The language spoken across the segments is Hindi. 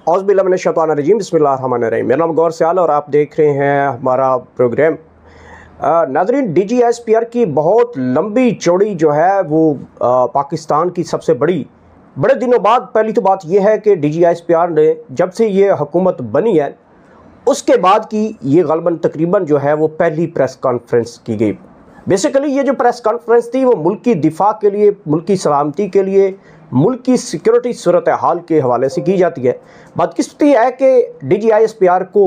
औज़ुबिल्लाहिमिनश्शैतानिर्रजीम बिस्मिल्लाहिर्रहमानिर्रहीम। मेरा नाम गौर सियाल और आप देख रहे हैं हमारा प्रोग्राम। नाज़रीन, DGISPR की बहुत लंबी चौड़ी जो है वो पाकिस्तान की सबसे बड़े दिनों बाद पहली तो बात यह है कि DGISPR ने जब से ये हुकूमत बनी है उसके बाद की ये ग़ालिबन तकरीबन जो है वो पहली प्रेस कॉन्फ्रेंस की गई। बेसिकली ये जो प्रेस कॉन्फ्रेंस थी वो मुल्क की दिफा के लिए, मुल्क की सलामती के लिए, मुल्क की सिक्योरिटी सूरत हाल के हवाले से की जाती है। बदकिस्मती है कि DGISPR को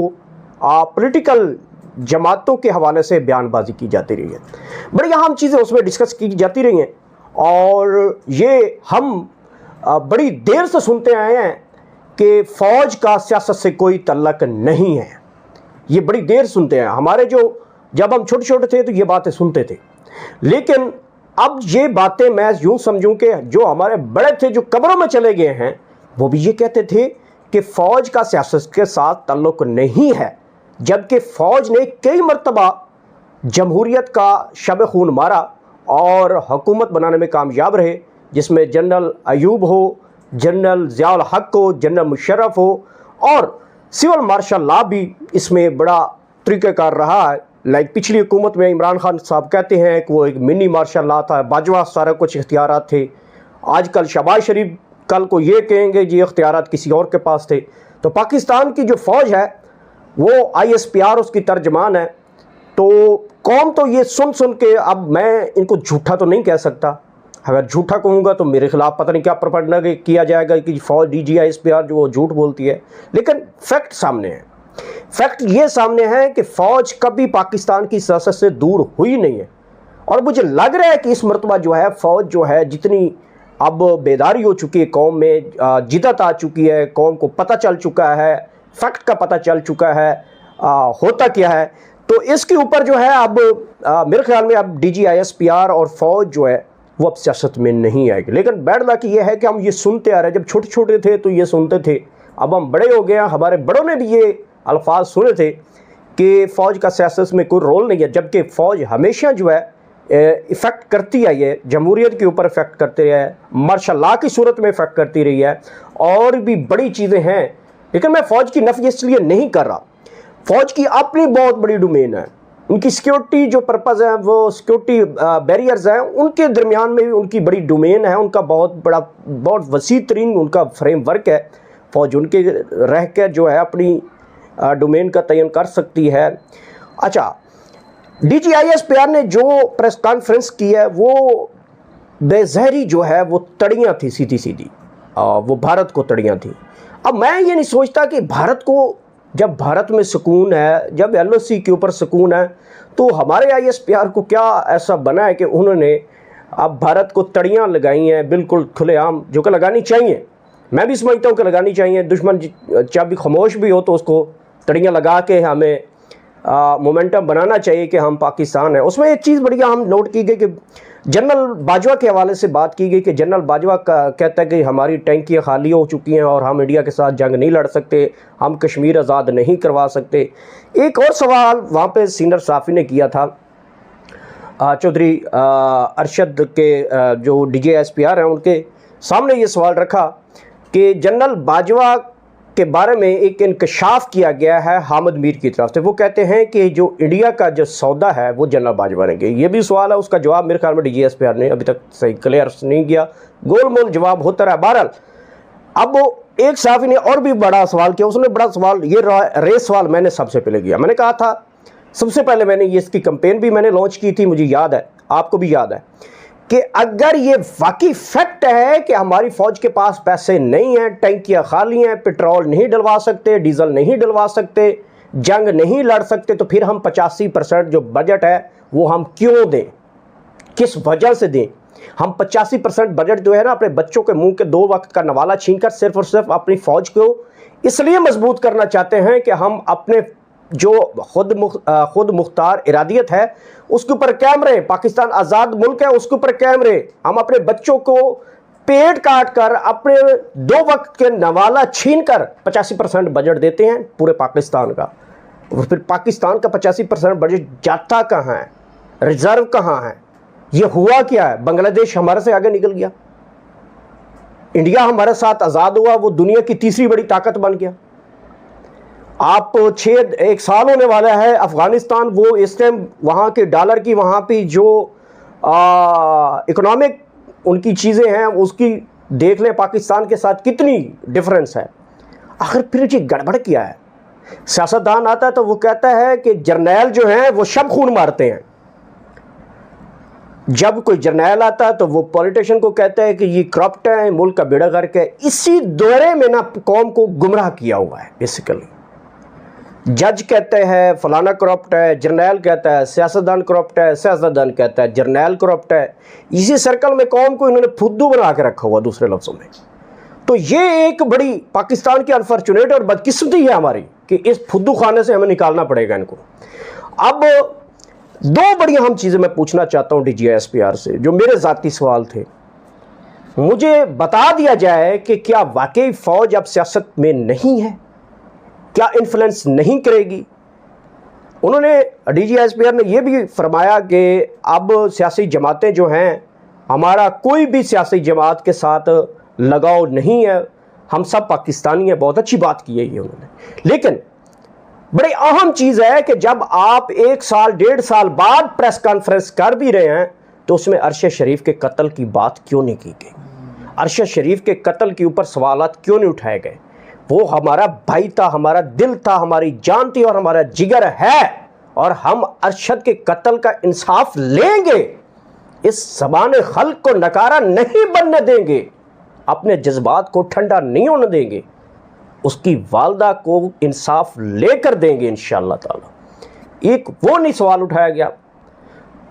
पॉलिटिकल जमातों के हवाले से बयानबाजी की जाती रही है। बड़ी अहम चीज़ें उसमें डिस्कस की जाती रही हैं और ये हम बड़ी देर से सुनते आए हैं कि फ़ौज का सियासत से कोई तल्लक नहीं है। ये बड़ी देर सुनते हैं। हमारे जब हम छोटे छोटे थे तो ये बातें सुनते थे, लेकिन अब ये बातें मैं यूँ समझूं कि जो हमारे बड़े थे जो कब्रों में चले गए हैं वो भी ये कहते थे कि फ़ौज का सियासत के साथ ताल्लुक़ नहीं है, जबकि फ़ौज ने कई मरतबा जमहूरियत का शब खून मारा और हुकूमत बनाने में कामयाब रहे, जिसमें जनरल अयूब हो, जनरल ज़ियाउल हक हो, जनरल मुशर्रफ हो, और सिविल मार्शल लॉ भी इसमें बड़ा तरीक़ाकार रहा है। लाइक पिछली हुकूमत में इमरान खान साहब कहते हैं कि वो एक मिनी मार्शल लॉ था, बाजवा सारा कुछ इख्तियारात थे। आजकल शहबाज शरीफ कल को ये कहेंगे ये इख्तियारात किसी और के पास थे। तो पाकिस्तान की जो फ़ौज है वो ISPR उसकी तर्जमान है। तो कौम तो ये सुन सुन के, अब मैं इनको झूठा तो नहीं कह सकता, अगर झूठा कहूँगा तो मेरे खिलाफ पता नहीं क्या प्रोपेगेंडा किया जाएगा कि फ़ौज DGISPR जो वो झूठ बोलती है, लेकिन फैक्ट सामने है। फैक्ट ये सामने है कि फ़ौज कभी पाकिस्तान की सियासत से दूर हुई नहीं है। और मुझे लग रहा है कि इस मरतबा जो है फ़ौज जो है जितनी अब बेदारी हो चुकी है, कौम में जिद्दत आ चुकी है, कौम को पता चल चुका है, फैक्ट का पता चल चुका है होता क्या है, तो इसके ऊपर जो है अब मेरे ख्याल में अब DGISPR और फ़ौज जो है वो अब सियासत में नहीं आएगी। लेकिन बैड लक ये है कि हम ये सुनते आ रहे हैं। जब छोटे छोटे थे तो ये सुनते थे, अब हम बड़े हो गए हैं, हमारे बड़ों ने भी ये अल्फाज सुने थे कि फ़ौज का सियासत में कोई रोल नहीं है, जबकि फ़ौज हमेशा जो है इफ़ेक्ट करती आई है, जमहूरियत के ऊपर इफ़ेक्ट करती रही है, मार्शल लॉ की सूरत में इफ़ेक्ट करती रही है, और भी बड़ी चीज़ें हैं। लेकिन मैं फ़ौज की नफ़ी इसलिए नहीं कर रहा। फ़ौज की अपनी बहुत बड़ी डोमेन है, उनकी सिक्योरिटी जो पर्पज़ है वो सिक्योरिटी बैरियर्स हैं, उनके दरमियान में भी उनकी बड़ी डोमेन है, उनका बहुत वसी तरीन उनका फ्रेमवर्क है। फ़ौज उनके रह कर जो है अपनी डोमेन का तयन कर सकती है। अच्छा, DGISPR ने जो प्रेस कॉन्फ्रेंस की है वो बेजहरी जो है वो तड़ियाँ थी, सीधी सीधी वो भारत को तड़ियाँ थी। अब मैं ये नहीं सोचता कि भारत को, जब भारत में सुकून है, जब LOC के ऊपर सुकून है, तो हमारे ISPR को क्या ऐसा बना है कि उन्होंने अब भारत को तड़ियाँ लगाई हैं बिल्कुल खुलेआम, जो कि लगानी चाहिए। मैं भी समझता हूँ कि लगानी चाहिए। दुश्मन जब भी खामोश भी हो तो उसको तड़ियाँ लगा के हमें मोमेंटम बनाना चाहिए कि हम पाकिस्तान है। उसमें एक चीज़ बढ़िया हम नोट की गई कि जनरल बाजवा के हवाले से बात की गई कि जनरल बाजवा कहता है कि हमारी टैंकियाँ खाली हो चुकी हैं और हम इंडिया के साथ जंग नहीं लड़ सकते, हम कश्मीर आज़ाद नहीं करवा सकते। एक और सवाल वहाँ पे सीनियर सहाफ़ी ने किया था, चौधरी अरशद के जो DGISPR हैं उनके सामने ये सवाल रखा कि जनरल बाजवा के बारे में एक इंकशाफ किया गया है हामिद मीर की तरफ से। वो कहते हैं कि जो इंडिया का जो सौदा है वो जनरल बाजवा ने किया। ये भी सवाल है, उसका जवाब मेरे ख्याल में DGISPR ने अभी तक सही क्लियर नहीं किया, गोल मोल जवाब होता रहा। बहरहाल अब एक साफ़ी ने और भी बड़ा सवाल किया। उसने बड़ा सवाल ये रेस सवाल मैंने सबसे पहले किया। मैंने कहा था सबसे पहले, मैंने ये इसकी कंपेन भी मैंने लॉन्च की थी, मुझे याद है, आपको भी याद है, कि अगर ये वाकई फैक्ट है कि हमारी फ़ौज के पास पैसे नहीं हैं, टैंकियाँ खाली हैं, पेट्रोल नहीं डलवा सकते, डीजल नहीं डलवा सकते, जंग नहीं लड़ सकते, तो फिर हम 85% जो बजट है वो हम क्यों दें, किस वजह से दें? हम 85% बजट जो है ना अपने बच्चों के मुंह के 2 वक्त का नवाला छीनकर सिर्फ और सिर्फ अपनी फ़ौज को इसलिए मजबूत करना चाहते हैं कि हम अपने जो खुद मुख्तार इरादियत है उसके ऊपर कायम रहे। पाकिस्तान आज़ाद मुल्क है, उसके ऊपर कायम रहे। हम अपने बच्चों को पेट काट कर अपने 2 वक्त के नवाला छीन कर 85% बजट देते हैं पूरे पाकिस्तान का। और फिर पाकिस्तान का 85% बजट जाता कहाँ है, रिजर्व कहाँ है, ये हुआ क्या है? बांग्लादेश हमारे से आगे निकल गया। इंडिया हमारे साथ आज़ाद हुआ, वो दुनिया की तीसरी बड़ी ताकत बन गया। आप 1 साल होने वाला है अफ़गानिस्तान, वो इस टाइम वहाँ के डॉलर की वहाँ पे जो इकोनॉमिक उनकी चीज़ें हैं उसकी देख लें पाकिस्तान के साथ कितनी डिफरेंस है। आखिर फिर ये गड़बड़ किया है। सियासतदान आता है तो वो कहता है कि जर्नैल जो हैं वो शब खून मारते हैं। जब कोई जर्नैल आता है तो वो पॉलिटिशियन को कहता है कि ये करप्ट है, मुल्क का बेड़ा गर्क है। इसी दौरे में ना कौम को गुमराह किया हुआ है बेसिकली। जज कहते हैं फलाना करप्ट है, जर्नैल कहता है सियासतदान करप्ट है, सियासतदान कहता है जर्नैल करप्ट है। इसी सर्कल में कौम को इन्होंने फुद्दू बना के रखा हुआ दूसरे लफ्ज़ों में। तो ये एक बड़ी पाकिस्तान की अनफॉर्चुनेट और बदकिस्मती है हमारी कि इस फुद्दू खाने से हमें निकालना पड़ेगा इनको। अब 2 बड़ी अहम चीज़ें मैं पूछना चाहता हूँ DGISPR से, जो मेरे ज़ाती सवाल थे। मुझे बता दिया जाए कि क्या वाकई फ़ौज अब सियासत में नहीं है, क्या इन्फ्लुएंस नहीं करेगी। उन्होंने DGISPR ने यह भी फरमाया कि अब सियासी जमातें जो हैं, हमारा कोई भी सियासी जमात के साथ लगाव नहीं है, हम सब पाकिस्तानी हैं। बहुत अच्छी बात की है ये उन्होंने। लेकिन बड़ी अहम चीज़ है कि जब आप 1 साल 1.5 साल बाद प्रेस कॉन्फ्रेंस कर भी रहे हैं तो उसमें अरशद शरीफ के कत्ल की बात क्यों नहीं की गई? अरशद शरीफ के कत्ल के ऊपर सवालात क्यों नहीं उठाए गए? वो हमारा भाई था, हमारा दिल था, हमारी जान थी और हमारा जिगर है, और हम अरशद के कत्ल का इंसाफ लेंगे। इस ज़बान खल्क को नकारा नहीं बनने देंगे, अपने जज्बात को ठंडा नहीं होने देंगे, उसकी वालदा को इंसाफ लेकर देंगे इंशाअल्लाह ताला। एक वो नहीं सवाल उठाया गया,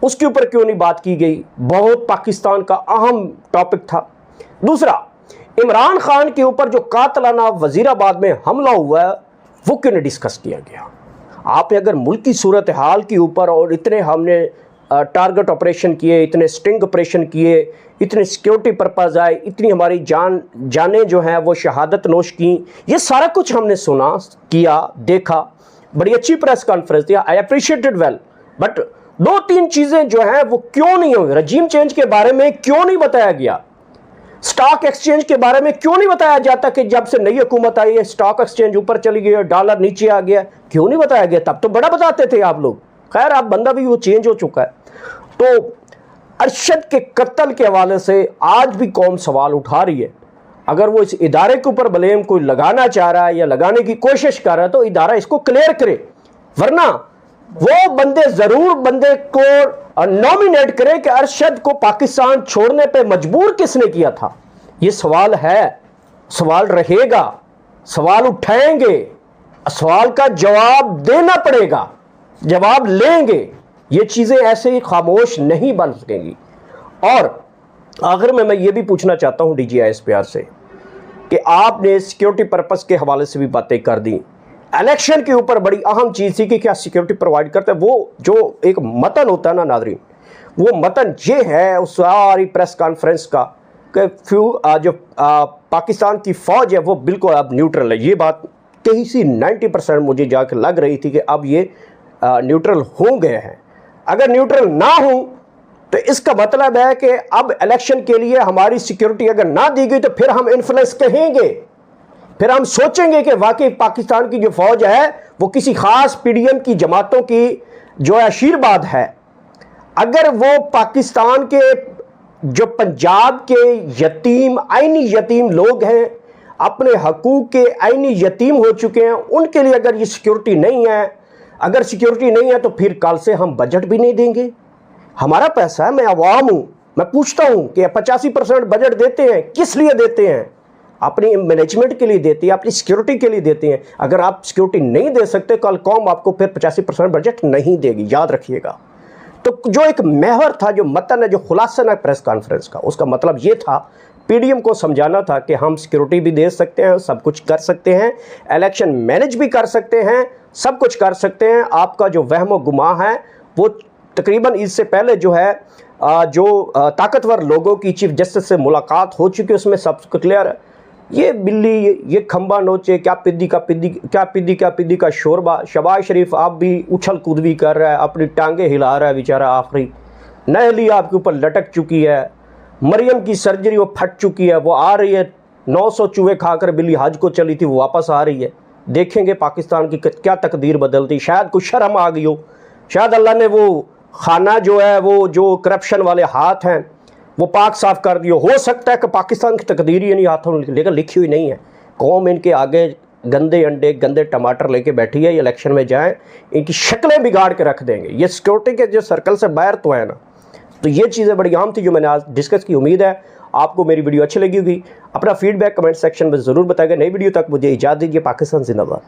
उसके ऊपर क्यों नहीं बात की गई? बहुत पाकिस्तान का अहम टॉपिक था। दूसरा, इमरान खान के ऊपर जो कातलाना वजीराबाद में हमला हुआ है वो क्यों नहीं डिस्कस किया गया? आपने अगर मुल्क की सूरत हाल के ऊपर, और इतने हमने टारगेट ऑपरेशन किए, इतने स्टिंग ऑपरेशन किए, इतने सिक्योरिटी पर्पज़ आए, इतनी हमारी जानें जो हैं वो शहादत नोश की, ये सारा कुछ हमने सुना, किया, देखा। बड़ी अच्छी प्रेस कॉन्फ्रेंस थी, आई अप्रिशिएटेड वेल। बट 2-3 चीज़ें जो हैं वो क्यों नहीं हुई? रजीम चेंज के बारे में क्यों नहीं बताया गया? स्टॉक एक्सचेंज के बारे में क्यों नहीं बताया जाता कि जब से नई हुकूमत आई है स्टॉक एक्सचेंज ऊपर चली गई और डॉलर नीचे आ गया? क्यों नहीं बताया गया? तब तो बड़ा बताते थे आप लोग। खैर, आप बंदा भी वो चेंज हो चुका है। तो अरशद के कत्ल के हवाले से आज भी कौम सवाल उठा रही है। अगर वो इस इदारे के ऊपर ब्लेम कोई लगाना चाह रहा है या लगाने की कोशिश कर रहा है तो इदारा इसको क्लियर करे, वरना वो बंदे को नॉमिनेट करे कि अरशद को पाकिस्तान छोड़ने पे मजबूर किसने किया था। ये सवाल है, सवाल रहेगा, सवाल उठाएंगे, सवाल का जवाब देना पड़ेगा, जवाब लेंगे। ये चीज़ें ऐसे ही खामोश नहीं बन सकेंगी। और आखिर में मैं ये भी पूछना चाहता हूँ DGISPR से कि आपने सिक्योरिटी पर्पस के हवाले से भी बातें कर दी। इलेक्शन के ऊपर बड़ी अहम चीज़ थी कि क्या सिक्योरिटी प्रोवाइड करते हैं। वो जो एक मतन होता है ना नाज़रीन, वो मतन ये है उस सारी प्रेस कॉन्फ्रेंस का कि जो पाकिस्तान की फ़ौज है वो बिल्कुल अब न्यूट्रल है। ये बात कहीं सी 90% मुझे जाकर लग रही थी कि अब ये न्यूट्रल हो गए हैं। अगर न्यूट्रल ना हो तो इसका मतलब है कि अब इलेक्शन के लिए हमारी सिक्योरिटी अगर ना दी गई तो फिर हम इन्फ्लुएंस कहेंगे, फिर हम सोचेंगे कि वाकई पाकिस्तान की जो फ़ौज है वो किसी ख़ास PDM की जमातों की जो आशीर्वाद है। अगर वो पाकिस्तान के जो पंजाब के यतीम, आईनी यतीम लोग हैं, अपने हकूक़ के आईनी यतीम हो चुके हैं, उनके लिए अगर ये सिक्योरिटी नहीं है, अगर सिक्योरिटी नहीं है तो फिर कल से हम बजट भी नहीं देंगे। हमारा पैसा है, मैं अवाम हूँ, मैं पूछता हूँ कि 85% बजट देते हैं, किस लिए देते हैं? अपनी मैनेजमेंट के लिए देते हैं, अपनी सिक्योरिटी के लिए देते हैं। अगर आप सिक्योरिटी नहीं दे सकते कल कौम आपको फिर 85% बजट नहीं देगी, याद रखिएगा। तो जो एक महवर था, जो मतन है, जो खुलासा ना प्रेस कॉन्फ्रेंस का, उसका मतलब ये था, PDM को समझाना था कि हम सिक्योरिटी भी दे सकते हैं, सब कुछ कर सकते हैं, इलेक्शन मैनेज भी कर सकते हैं, सब कुछ कर सकते हैं। आपका जो वहम व गुमा है वो तकरीबन इससे पहले जो है ताकतवर लोगों की चीफ जस्टिस से मुलाकात हो चुकी है, उसमें सब क्लियर है। ये बिल्ली ये खंबा नोचे, क्या पिद्दी का शोरबा। शहबाज शरीफ आप भी उछल कूद भी कर रहा है, अपनी टांगे हिला रहा है बेचारा, आखिरी नहली आपके ऊपर लटक चुकी है। मरियम की सर्जरी वो फट चुकी है, वो आ रही है, 900 चूहे खाकर बिल्ली हज को चली थी, वो वापस आ रही है। देखेंगे पाकिस्तान की क्या तकदीर बदलती। शायद कुछ शर्म आ गई हो, शायद अल्लाह ने वो खाना जो है, वो जो करप्शन वाले हाथ हैं, वो पाक साफ कर दियो। हो सकता है कि पाकिस्तान की तकदीर ही नहीं हाथों में, लेकिन लिखी हुई नहीं है। कौम इनके आगे गंदे अंडे गंदे टमाटर लेके बैठी है, ये इलेक्शन में जाएं इनकी शक्लें बिगाड़ के रख देंगे। ये सिक्योरिटी के जो सर्कल से बाहर तो है ना। तो ये चीज़ें बड़ी आम थी जो मैंने आज डिस्कस की। उम्मीद है आपको मेरी वीडियो अच्छी लगी होगी। अपना फीडबैक कमेंट सेक्शन में ज़रूर बताएगा। नई वीडियो तक मुझे इजाज़त दीजिए। पाकिस्तान जिंदाबाद।